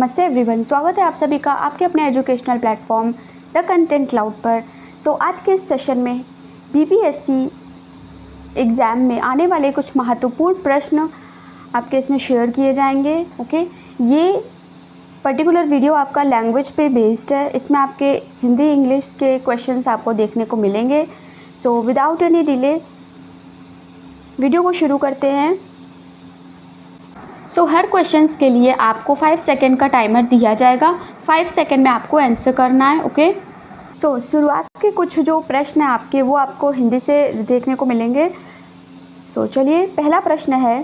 नमस्ते एवरीवन, स्वागत है आप सभी का आपके अपने educational platform the content cloud पर। आज के इस सेशन में बीपीएससी एग्ज़ाम में आने वाले कुछ महत्वपूर्ण प्रश्न आपके इसमें शेयर किए जाएंगे। ये पर्टिकुलर वीडियो आपका लैंग्वेज पे बेस्ड है। इसमें आपके हिंदी इंग्लिश के क्वेश्चंस आपको देखने को मिलेंगे। विदाउट एनी डिले वीडियो को शुरू करते हैं। हर क्वेश्चंस के लिए आपको 5 सेकेंड का टाइमर दिया जाएगा। 5 सेकेंड में आपको आंसर करना है। शुरुआत के कुछ जो प्रश्न हैं आपके वो आपको हिंदी से देखने को मिलेंगे। चलिए, पहला प्रश्न है,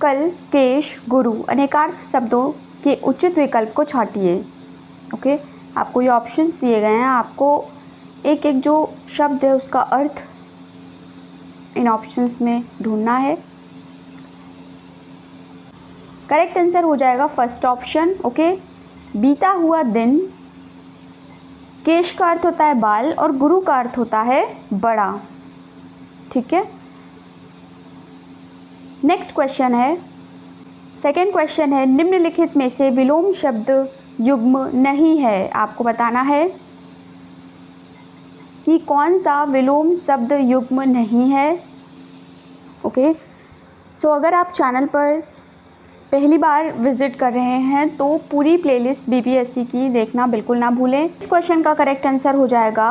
कल, केश, गुरु अनेकार्थ शब्दों के उचित विकल्प को छांटिए। आपको ये ऑप्शंस दिए गए हैं। आपको एक एक जो शब्द है उसका अर्थ इन ऑप्शंस में ढूंढना है। करेक्ट आंसर हो जाएगा फर्स्ट ऑप्शन। बीता हुआ दिन। केश का अर्थ होता है बाल और गुरु का अर्थ होता है बड़ा। ठीक है, नेक्स्ट क्वेश्चन है, सेकंड क्वेश्चन है, निम्नलिखित में से विलोम शब्द युग्म नहीं है। आपको बताना है कि कौन सा विलोम शब्द युग्म नहीं है। अगर आप चैनल पर पहली बार विजिट कर रहे हैं तो पूरी प्लेलिस्ट बीपीएससी की देखना बिल्कुल ना भूलें। इस क्वेश्चन का करेक्ट आंसर हो जाएगा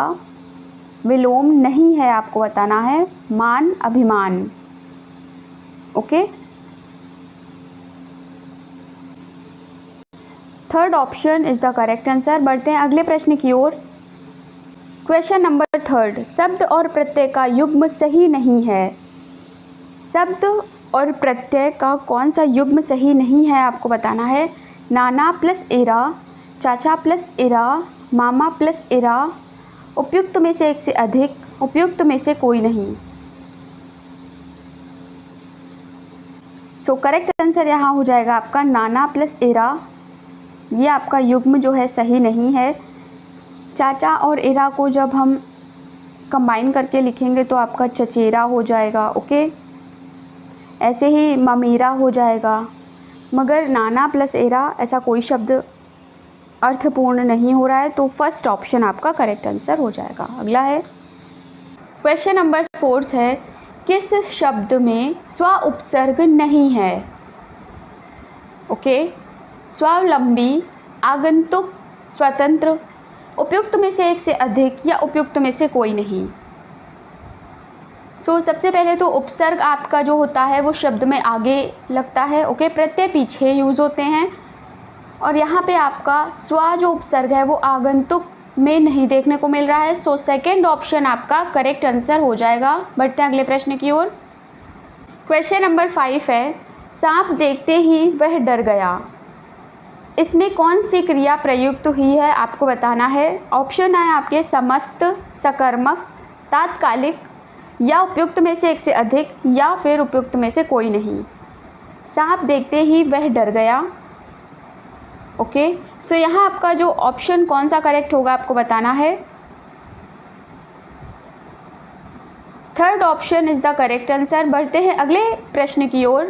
विलोम नहीं है। आपको बताना है मान, अभिमान। Third option is the correct answer. बढ़ते हैं अगले प्रश्न की ओर। क्वेश्चन नंबर थर्ड, शब्द और प्रत्यय का युग्म सही नहीं है। शब्द और प्रत्यय का कौन सा युग्म सही नहीं है आपको बताना है। नाना प्लस एरा, चाचा प्लस एरा, मामा प्लस एरा, उपयुक्त में से एक से अधिक, उपयुक्त में से कोई नहीं। करेक्ट आंसर यहाँ हो जाएगा आपका नाना प्लस एरा। ये आपका युग्म जो है सही नहीं है। चाचा और एरा को जब हम कंबाइन करके लिखेंगे तो आपका चचेरा हो जाएगा। ऐसे ही ममेरा हो जाएगा, मगर नाना प्लस एरा ऐसा कोई शब्द अर्थपूर्ण नहीं हो रहा है। तो फर्स्ट ऑप्शन आपका करेक्ट आंसर हो जाएगा। अगला है क्वेश्चन नंबर फोर्थ है, किस शब्द में स्व उपसर्ग नहीं है। स्वावलंबी, आगंतुक, स्वतंत्र, उपयुक्त में से एक से अधिक या उपयुक्त में से कोई नहीं। सबसे पहले तो उपसर्ग आपका जो होता है वो शब्द में आगे लगता है। प्रत्यय पीछे यूज़ होते हैं। और यहाँ पे आपका स्व जो उपसर्ग है वो आगंतुक में नहीं देखने को मिल रहा है। सेकंड ऑप्शन आपका करेक्ट आंसर हो जाएगा। बढ़ते हैं अगले प्रश्न की ओर। क्वेश्चन नंबर 5 है, सांप देखते ही वह डर गया। इसमें कौन सी क्रिया प्रयुक्त हुई है आपको बताना है। ऑप्शन है आपके समस्त, सकर्मक, तात्कालिक, या उपयुक्त में से एक से अधिक, या फिर उपयुक्त में से कोई नहीं। सांप देखते ही वह डर गया। यहाँ आपका जो ऑप्शन कौन सा करेक्ट होगा आपको बताना है। Third option is the correct answer. बढ़ते हैं अगले प्रश्न की ओर।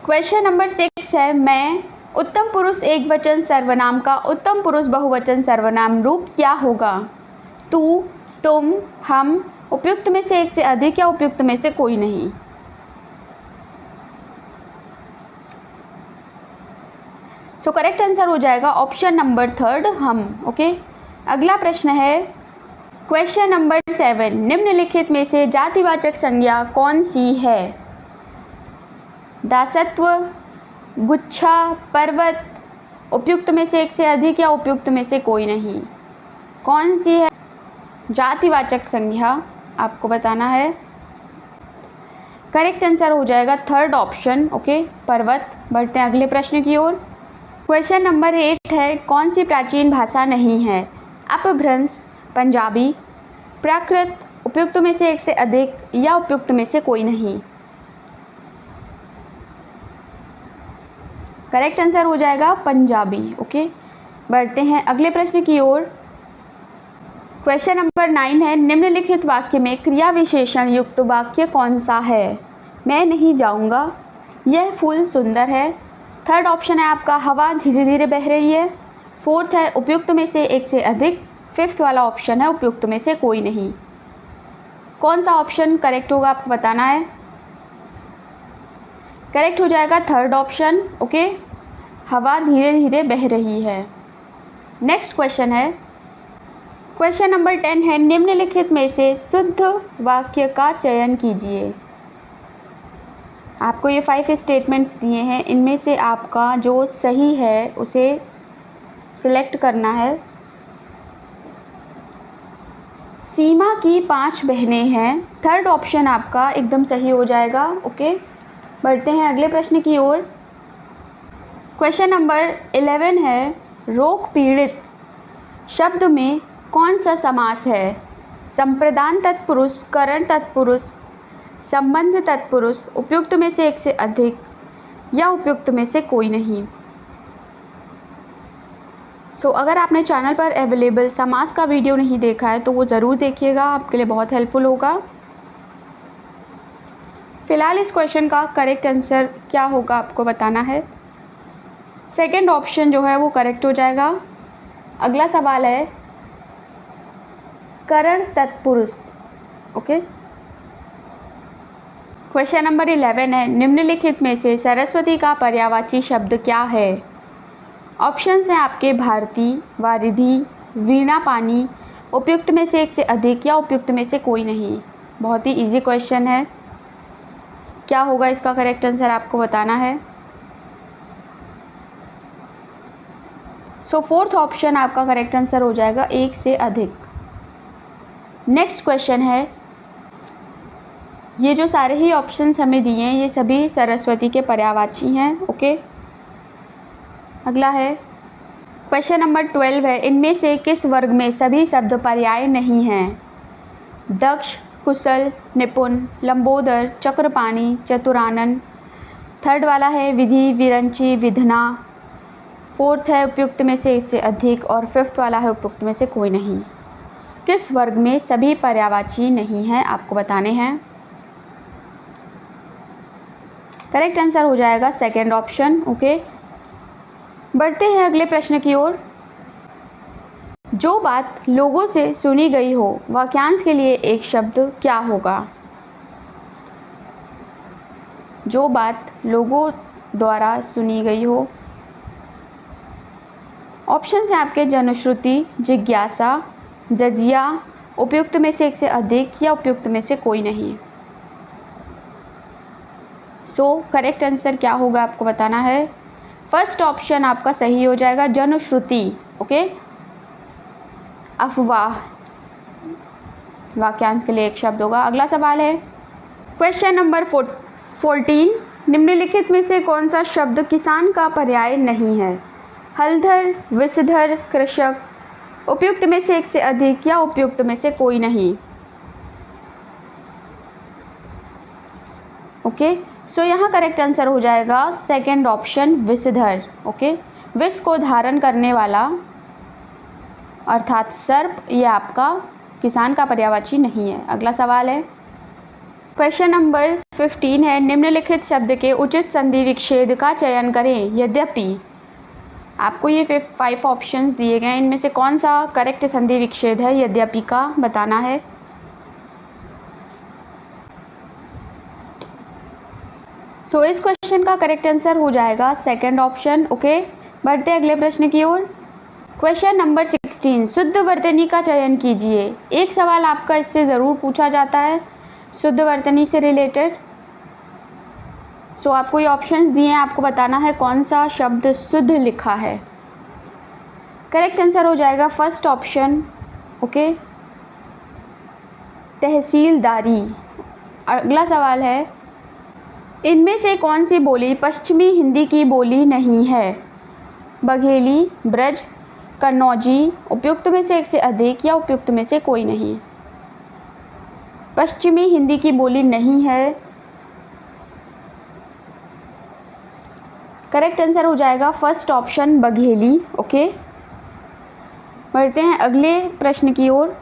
क्वेश्चन नंबर 6 है, मैं उत्तम पुरुष एक वचन सर्वनाम का उत्तम पुरुष बहुवचन सर्वनाम रूप क्या होगा। तू, तुम, हम, उपयुक्त में से एक से अधिक या उपयुक्त में से कोई नहीं। करेक्ट आंसर हो जाएगा ऑप्शन नंबर थर्ड, हम। अगला प्रश्न है, क्वेश्चन नंबर 7, निम्नलिखित में से जातिवाचक संज्ञा कौन सी है। दासत्व, गुच्छा, पर्वत, उपयुक्त में से एक से अधिक या उपयुक्त में से कोई नहीं। कौन सी है जातिवाचक संज्ञा आपको बताना है। करेक्ट आंसर हो जाएगा थर्ड ऑप्शन, पर्वत। बढ़ते हैं अगले प्रश्न की ओर। क्वेश्चन नंबर 8 है, कौन सी प्राचीन भाषा नहीं है। अपभ्रंश, पंजाबी, प्राकृत, उपयुक्त में से एक से अधिक या उपयुक्त में से कोई नहीं। करेक्ट आंसर हो जाएगा पंजाबी। बढ़ते हैं अगले प्रश्न की ओर। क्वेश्चन नंबर 9 है, निम्नलिखित वाक्य में क्रिया विशेषण युक्त वाक्य कौन सा है। मैं नहीं जाऊंगा, यह फूल सुंदर है, थर्ड ऑप्शन है आपका हवा धीरे धीरे बह रही है। फोर्थ है उपयुक्त में से एक से अधिक। फिफ्थ वाला ऑप्शन है उपयुक्त में से कोई नहीं। कौन सा ऑप्शन करेक्ट होगा आपको बताना है। करेक्ट हो जाएगा थर्ड ऑप्शन, ओके, हवा धीरे धीरे बह रही है। नेक्स्ट क्वेश्चन है, क्वेश्चन नंबर 10 है, निम्नलिखित में से शुद्ध वाक्य का चयन कीजिए। आपको ये 5 स्टेटमेंट्स दिए हैं, इनमें से आपका जो सही है उसे सिलेक्ट करना है। सीमा की 5 बहनें हैं, थर्ड ऑप्शन आपका एकदम सही हो जाएगा, ओके। बढ़ते हैं अगले प्रश्न की ओर। क्वेश्चन नंबर 11 है, रोग पीड़ित शब्द में कौन सा समास है। संप्रदान तत्पुरुष, करण तत्पुरुष, संबंध तत्पुरुष, उपयुक्त में से एक से अधिक या उपयुक्त में से कोई नहीं। अगर आपने चैनल पर अवेलेबल समास का वीडियो नहीं देखा है तो वो ज़रूर देखिएगा, आपके लिए बहुत हेल्पफुल होगा। फिलहाल इस क्वेश्चन का करेक्ट आंसर क्या होगा आपको बताना है। सेकंड ऑप्शन जो है वो करेक्ट हो जाएगा। अगला सवाल है करण तत्पुरुष, ओके। क्वेश्चन नंबर 11 है, निम्नलिखित में से सरस्वती का पर्यायवाची शब्द क्या है। ऑप्शंस हैं आपके भारती, वारिधि, वीणा पानी, उपयुक्त में से एक से अधिक या उपयुक्त में से कोई नहीं। बहुत ही इजी क्वेश्चन है, क्या होगा इसका करेक्ट आंसर आपको बताना है। फोर्थ ऑप्शन आपका करेक्ट आंसर हो जाएगा, एक से अधिक। नेक्स्ट क्वेश्चन है, ये जो सारे ही ऑप्शंस हमें दिए हैं ये सभी सरस्वती के पर्यायवाची हैं, ओके। अगला है क्वेश्चन नंबर 12 है, इनमें से किस वर्ग में सभी शब्द पर्याय नहीं हैं। दक्ष, कुशल, निपुण, लंबोदर, चक्रपाणी, चतुरानन। थर्ड वाला है विधि, विरंची, विधना। फोर्थ है उपयुक्त में से एक से अधिक और फिफ्थ वाला है उपयुक्त में से कोई नहीं। किस वर्ग में सभी पर्यायवाची नहीं हैं आपको बताने हैं। करेक्ट आंसर हो जाएगा सेकंड ऑप्शन, ओके। बढ़ते हैं अगले प्रश्न की ओर। जो बात लोगों से सुनी गई हो वाक्यांश के लिए एक शब्द क्या होगा। जो बात लोगों द्वारा सुनी गई हो। ऑप्शन हैं आपके जनश्रुति, जिज्ञासा, जजिया, उपयुक्त में से एक से अधिक या उपयुक्त में से कोई नहीं। करेक्ट आंसर क्या होगा आपको बताना है। फर्स्ट ऑप्शन आपका सही हो जाएगा, जनश्रुति, ओके। अफवाह वाक्यांश के लिए एक शब्द होगा। अगला सवाल है क्वेश्चन नंबर 14, निम्नलिखित में से कौन सा शब्द किसान का पर्याय नहीं है। हलधर, विषधर, कृषक, उपयुक्त में से एक से अधिक या उपयुक्त में से कोई नहीं। ओके, यहाँ करेक्ट आंसर हो जाएगा सेकंड ऑप्शन, विषधर, ओके। विष को धारण करने वाला अर्थात सर्प, ये आपका किसान का पर्यायवाची नहीं है। अगला सवाल है क्वेश्चन नंबर 15 है, निम्नलिखित शब्द के उचित संधि विच्छेद का चयन करें। यद्यपि आपको ये 5 ऑप्शंस दिए गए हैं, इनमें से कौन सा करेक्ट संधि विच्छेद है यद्यपि का बताना है। इस क्वेश्चन का करेक्ट आंसर हो जाएगा सेकंड ऑप्शन, ओके। बढ़ते अगले प्रश्न की ओर। क्वेश्चन नंबर 16, शुद्ध वर्तनी का चयन कीजिए। एक सवाल आपका इससे ज़रूर पूछा जाता है शुद्ध वर्तनी से रिलेटेड। आपको ये ऑप्शंस दिए हैं, आपको बताना है कौन सा शब्द शुद्ध लिखा है। करेक्ट आंसर हो जाएगा फर्स्ट ऑप्शन, ओके, तहसीलदारी। अगला सवाल है, इनमें से कौन सी बोली पश्चिमी हिंदी की बोली नहीं है। बघेली, ब्रज, कन्नौजी, उपयुक्त में से एक से अधिक या उपयुक्त में से कोई नहीं। पश्चिमी हिंदी की बोली नहीं है। करेक्ट आंसर हो जाएगा फर्स्ट ऑप्शन, बघेली, ओके। बढ़ते हैं अगले प्रश्न की ओर।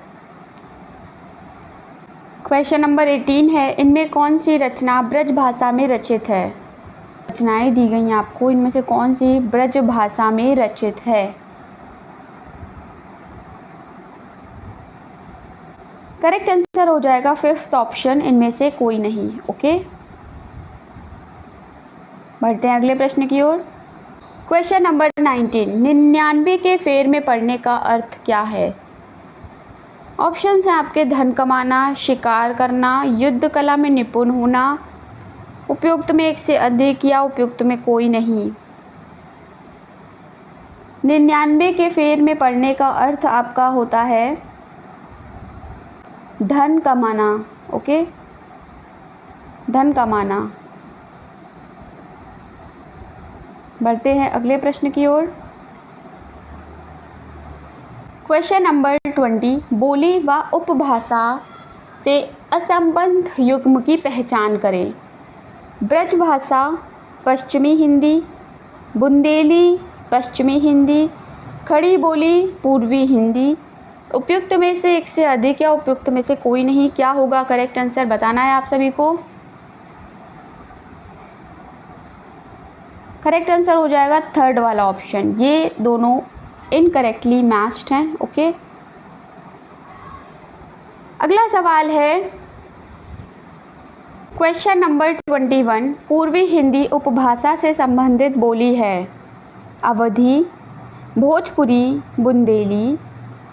क्वेश्चन नंबर 18 है, इनमें कौन सी रचना ब्रज भाषा में रचित है। रचनाएं दी गई हैं आपको, इनमें से कौन सी ब्रज भाषा में रचित है? करेक्ट आंसर हो जाएगा 5th ऑप्शन, इनमें से कोई नहीं। ओके, बढ़ते हैं अगले प्रश्न की ओर। क्वेश्चन नंबर 19, 99 के फेर में पढ़ने का अर्थ क्या है? ऑप्शंस हैं आपके धन कमाना, शिकार करना, युद्ध कला में निपुण होना, उपयुक्त में एक से अधिक या उपयुक्त में कोई नहीं। 99 के फेर में पढ़ने का अर्थ आपका होता है धन कमाना। ओके, धन कमाना। बढ़ते हैं अगले प्रश्न की ओर। क्वेश्चन नंबर 20, बोली व उपभाषा से असंबद्ध युग्म की पहचान करें। ब्रज भाषा, पश्चिमी हिंदी, बुंदेली, पश्चिमी हिंदी, खड़ी बोली, पूर्वी हिंदी। उपयुक्त में से एक से अधिक या उपयुक्त में से कोई नहीं। क्या होगा करेक्ट आंसर, बताना है आप सभी को। करेक्ट आंसर हो जाएगा 3rd वाला ऑप्शन। ये दोनों इनकरेक्टली मैच्ड हैं। ओके, अगला सवाल है क्वेश्चन नंबर 21, पूर्वी हिंदी उपभाषा से संबंधित बोली है अवधी, भोजपुरी, बुंदेली।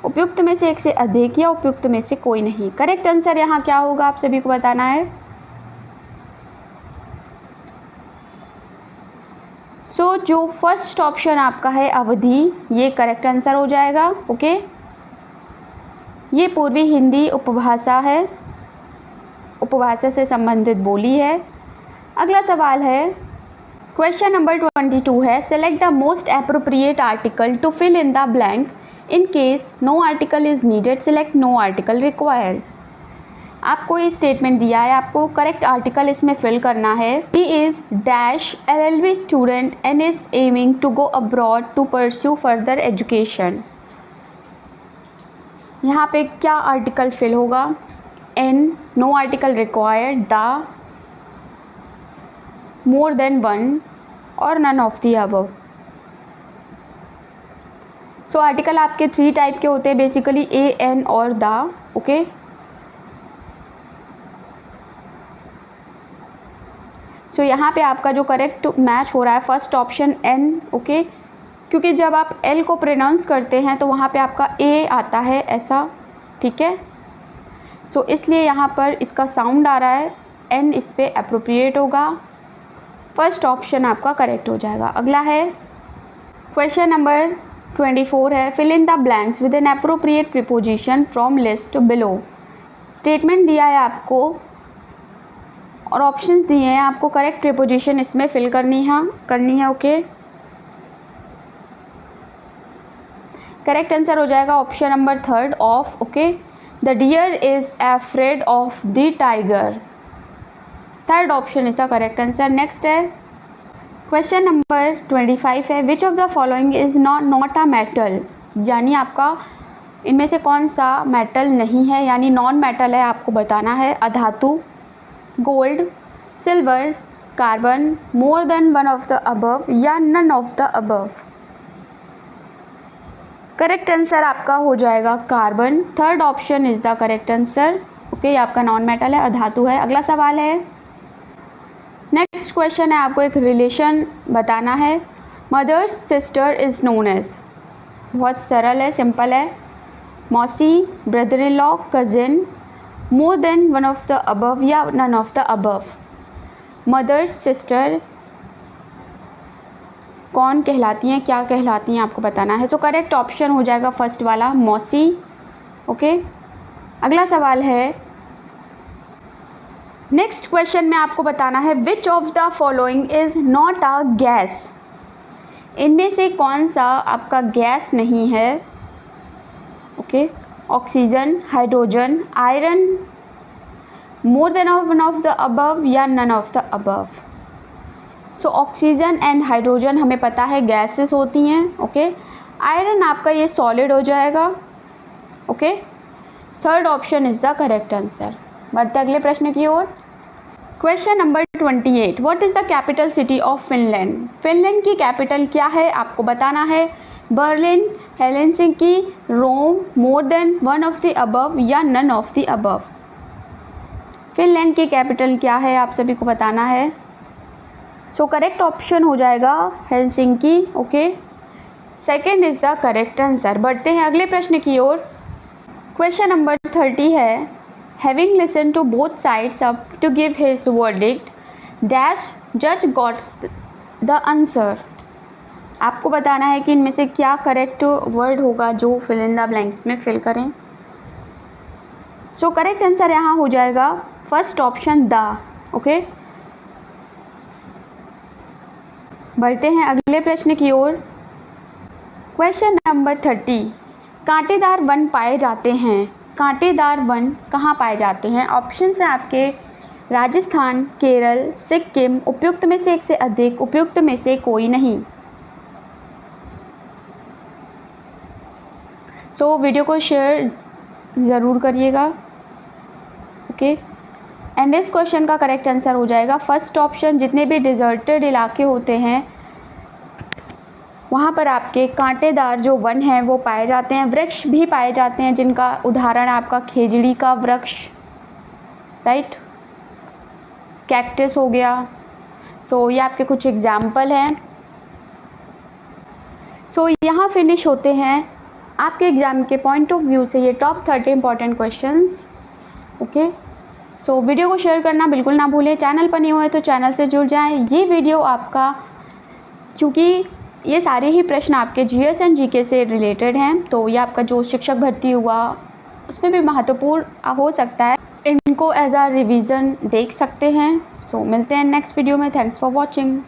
उपयुक्त में से एक से अधिक या उपयुक्त में से कोई नहीं। करेक्ट आंसर यहाँ क्या होगा आप सभी को बताना है। सो जो फर्स्ट ऑप्शन आपका है अवधी, ये करेक्ट आंसर हो जाएगा। ओके, ये पूर्वी हिंदी उपभाषा है, उपभाषा से संबंधित बोली है। अगला सवाल है क्वेश्चन नंबर 22 है, select the most appropriate article to fill in the blank in case no article is needed, select no article required. आपको ये स्टेटमेंट दिया है, आपको करेक्ट आर्टिकल इसमें फिल करना है। He is dash LLB student and is aiming to go abroad to pursue further education. यहाँ पे क्या आर्टिकल फिल होगा? An, no article required, the, more than one और none of the above. So article आपके 3 type के होते हैं basically, a, an और द। ओके, सो यहाँ पे आपका जो करेक्ट मैच हो रहा है फर्स्ट ऑप्शन एन। ओके, क्योंकि जब आप एल को प्रोनाउंस करते हैं तो वहाँ पे आपका ए आता है ऐसा, ठीक है। सो इसलिए यहाँ पर इसका साउंड आ रहा है, एन इस पे अप्रोप्रिएट होगा। फर्स्ट ऑप्शन आपका करेक्ट हो जाएगा। अगला है क्वेश्चन नंबर 24 है, fill in the blanks with an appropriate preposition from list below. Statement दिया है आपको और ऑप्शंस दिए हैं आपको, करेक्ट प्रीपोजिशन इसमें फिल करनी है। ओके, करेक्ट आंसर हो जाएगा option number 3rd of. Okay, the deer is afraid of the tiger. 3rd option is the correct answer. Next है क्वेश्चन नंबर 25 है, which of the following is not a metal. यानी आपका इनमें से कौन सा मेटल नहीं है, यानी नॉन मेटल है, आपको बताना है। अधातु, gold, silver, carbon, more than one of the above या none of the above. Correct answer आपका हो जाएगा carbon. 3rd option is the correct answer. Okay, ये आपका नॉन मेटल है, अधातु है। अगला सवाल है, नेक्स्ट क्वेश्चन है, आपको एक रिलेशन बताना है। Mother's sister is known as, बहुत सरल है, सिंपल है। मौसी, brother in law, cousin, more than one of the above या none of the above. Mother's sister कौन कहलाती हैं, क्या कहलाती हैं, आपको बताना है। सो करेक्ट ऑप्शन हो जाएगा फर्स्ट वाला, मौसी। ओके, अगला सवाल है, नेक्स्ट क्वेश्चन में आपको बताना है, which of the following is not a gas. इनमें से कौन सा आपका गैस नहीं है। Okay, oxygen, hydrogen, iron, more than one of the above या none of the above. So oxygen and hydrogen हमें पता है गैसेस होती हैं। ओके, आयरन आपका ये सॉलिड हो जाएगा। Okay, 3rd option is the correct answer. बढ़ते अगले प्रश्न की ओर। Question number 28, what is the capital city of Finland? Finland की कैपिटल क्या है आपको बताना है। Berlin, Helsinki, Rome, more than one of the above या none of the above. Finland की कैपिटल क्या है आप सभी को बताना है। सो करेक्ट ऑप्शन हो जाएगा Helsinki. Okay, second is the correct answer. बढ़ते हैं अगले प्रश्न की ओर। क्वेश्चन नंबर 30 है, having listen to both sides up to give his verdict dash जज गॉट्स द आंसर। आपको बताना है कि इनमें से क्या करेक्ट वर्ड होगा जो फिल इन द ब्लैंक्स में फिल करें। सो करेक्ट आंसर यहाँ हो जाएगा फर्स्ट ऑप्शन द। ओके, बढ़ते हैं अगले प्रश्न की ओर। क्वेश्चन नंबर 30, कांटेदार वन पाए जाते हैं। कांटेदार वन कहाँ पाए जाते हैं? ऑप्शंस हैं आपके राजस्थान, केरल, सिक्किम, उपयुक्त में से एक से अधिक, उपयुक्त में से कोई नहीं। सो वीडियो को शेयर ज़रूर करिएगा। ओके, एंड इस क्वेश्चन का करेक्ट आंसर हो जाएगा फर्स्ट ऑप्शन। जितने भी डिजर्टेड इलाके होते हैं वहाँ पर आपके कांटेदार जो वन हैं वो पाए जाते हैं। वृक्ष भी पाए जाते हैं जिनका उदाहरण आपका खेजड़ी का वृक्ष, राइट, कैक्टस हो गया। सो ये आपके कुछ एग्जाम्पल हैं। सो यहाँ फिनिश होते हैं आपके एग्ज़ाम के पॉइंट ऑफ व्यू से ये top 30 important questions. Okay, so video को शेयर करना बिल्कुल ना भूलें। चैनल पर नहीं हुए तो चैनल से जुड़ जाएं। ये वीडियो आपका, क्योंकि ये सारे ही प्रश्न आपके जीएस एंड जीके से रिलेटेड हैं, तो ये आपका जो शिक्षक भर्ती हुआ उसमें भी महत्वपूर्ण हो सकता है। इनको एज अ रिवीजन देख सकते हैं। सो मिलते हैं नेक्स्ट वीडियो में। Thanks for watching.